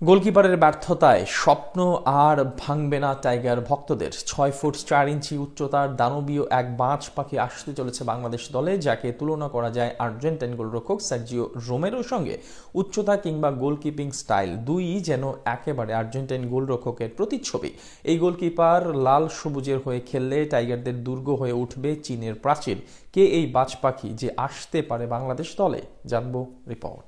গোলকিপারের ব্যর্থতায় স্বপ্ন আর ভাঙবে না টাইগার ভক্তদের। 6 ফুট 4 ইঞ্চি উচ্চতার দানবীয় এক বাজ পাখি আসতে চলেছে বাংলাদেশ দলে, যাকে তুলনা করা যায় আর্জেন্টাইন গোলরক্ষক সার্জিও রোমেরোর সঙ্গে। উচ্চতা কিংবা গোলকিপিং স্টাইল দুইই যেন একেবারে আর্জেন্টাইন গোলরক্ষকের প্রতিচ্ছবি। এই গোলকিপার লাল সবুজের হয়ে খেললে টাইগারদের দুর্গ হয়ে উঠবে চীনের প্রাচীর। কে এই বাজ পাখি যে আসতে পারে বাংলাদেশ দলে, জানবো রিপোর্ট।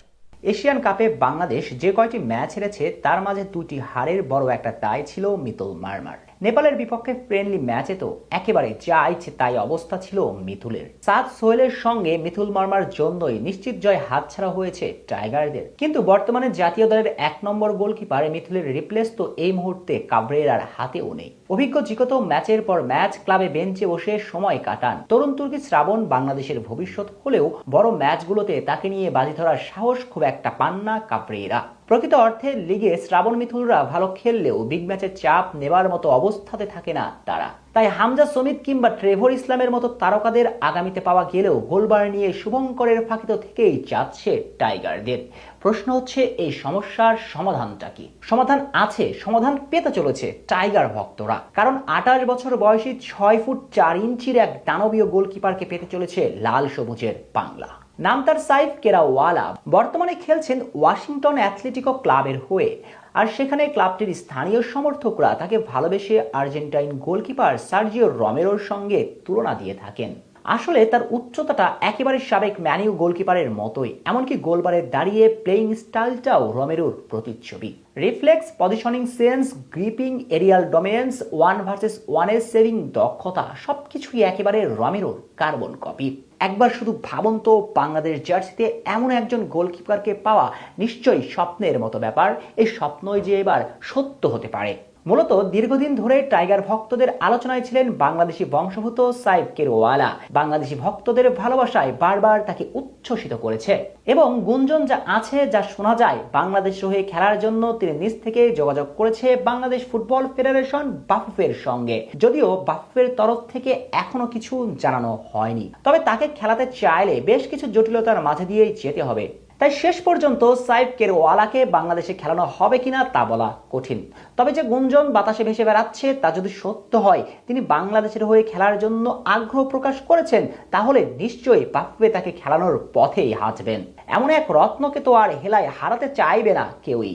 এশিয়ান কাপে বাংলাদেশ যে কয়টি ম্যাচ হেরেছে তার মাঝে দুটি হারের বড় একটা দায় ছিল মিতুল মারমার। নেপালের বিপক্ষে ফ্রেন্ডলি ম্যাচে তো একেবারে যা ইচ্ছে তাই অবস্থা ছিল মিথুলের। সাদ সোহেলের সঙ্গে মিথুল মারমার জন্যই নিশ্চিত জয় হাতছাড়া হয়েছে টাইগারদের। কিন্তু বর্তমানে জাতীয় দলের 1 নম্বর গোলকিপার মিথুলের রিপ্লেস তো এই মুহূর্তে কাবরেরার হাতেও নেই। অভিজ্ঞ জিকো তো ম্যাচের পর ম্যাচ ক্লাবে বেঞ্চে বসে সময় কাটান। তরুণ তুর্কি শ্রাবণ বাংলাদেশের ভবিষ্যৎ হলেও বড় ম্যাচগুলোতে তাকে নিয়ে বাজি ধরার সাহস খুব একটা পান না কাবরেরা। প্রকৃত অর্থে লিগে শ্রাবণ মিথুলরা ভালো খেললেও বিগ ম্যাচের চাপ নেবার মতো অবস্থাতে থাকে না তারা। তাই হামজা সমিত কিংবা ট্রেভর ইসলামের মতো তারকাদের আগামীতে পাওয়া গেলেও গোলবার নিয়ে শুভঙ্করের ফাঁকিত থেকেই যাচ্ছে টাইগারদের। প্রশ্ন হচ্ছে, এই সমস্যার সমাধানটা কি? সমাধান আছে, সমাধান পেতে চলেছে টাইগার ভক্তরা। কারণ 28 বছর বয়সী 6 ফুট 4 ইঞ্চির এক দানবীয় গোলকিপারকে পেতে চলেছে লাল সবুজের বাংলা। নাম তার সাইফ কেরাওয়ালা। বর্তমানে খেলছেন ওয়াশিংটন অ্যাথলেটিকো ক্লাবের হয়ে। আর সেখানে ক্লাবটির স্থানীয় সমর্থকরা তাকে ভালোবেসে আর্জেন্টাইন গোলকিপার সার্জিও রোমেরোর সঙ্গে তুলনা দিয়ে থাকেন। আসলে তার উচ্চতাটা একেবারে সাবেক ম্যানিউ গোলকিপারের মতোই, এমনকি গোলবারে দাঁড়িয়ে প্লেইং স্টাইলটাও রোমেরোর প্রতিচ্ছবি। Reflex, positioning sense, gripping, aerial dominance, 1 versus 1 saving দক্ষতা সবকিছুই একেবারে রোমেরোর কার্বন কপি। একবার শুধু ভাবুন তো, বাংলাদেশ জার্সিতে এমন একজন গোলকিপারকে পাওয়া নিশ্চয়ই স্বপ্নের মতো ব্যাপার। এই স্বপ্নই যে এবার সত্য হতে পারে। মূলত দীর্ঘদিন ধরে টাইগার ভক্তদের আলোচনায় ছিলেন বাংলাদেশি বংশোদ্ভূত সাইফ কেরাওয়ালা। বাংলাদেশি ভক্তদের ভালোবাসায় বারবার তাকে উচ্ছ্বসিত করেছে এবং গুঞ্জন যা আছে, যা শোনা যায়, বাংলাদেশ হয়ে খেলার জন্য তিনি নিজ থেকে যোগাযোগ করেছে বাংলাদেশ ফুটবল ফেডারেশন বাফুফের সঙ্গে। যদিও বাফুফের তরফ থেকে এখনো কিছু জানানো হয়নি, তবে তাকে খেলাতে চাইলে বেশ কিছু জটিলতার মাঝে দিয়েই যেতে হবে। তাই শেষ পর্যন্ত সাইফ কেরাওয়ালাকে বাংলাদেশে খেলানো হবে কিনা তা বলা কঠিন। তবে যে গুঞ্জন বাতাসে ভেসে বেড়াচ্ছে তা যদি সত্য হয়, তিনি বাংলাদেশের হয়ে খেলার জন্য আগ্রহ প্রকাশ করেছেন, তাহলে নিশ্চয়ই বাফুফে তাকে খেলানোর পথেই হাঁটবেন। এমন এক রত্নকে তো আর হেলায় হারাতে চাইবে না কেউই।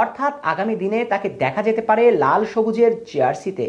অর্থাৎ আগামী দিনে তাকে দেখা যেতে পারে লাল সবুজের জার্সিতে।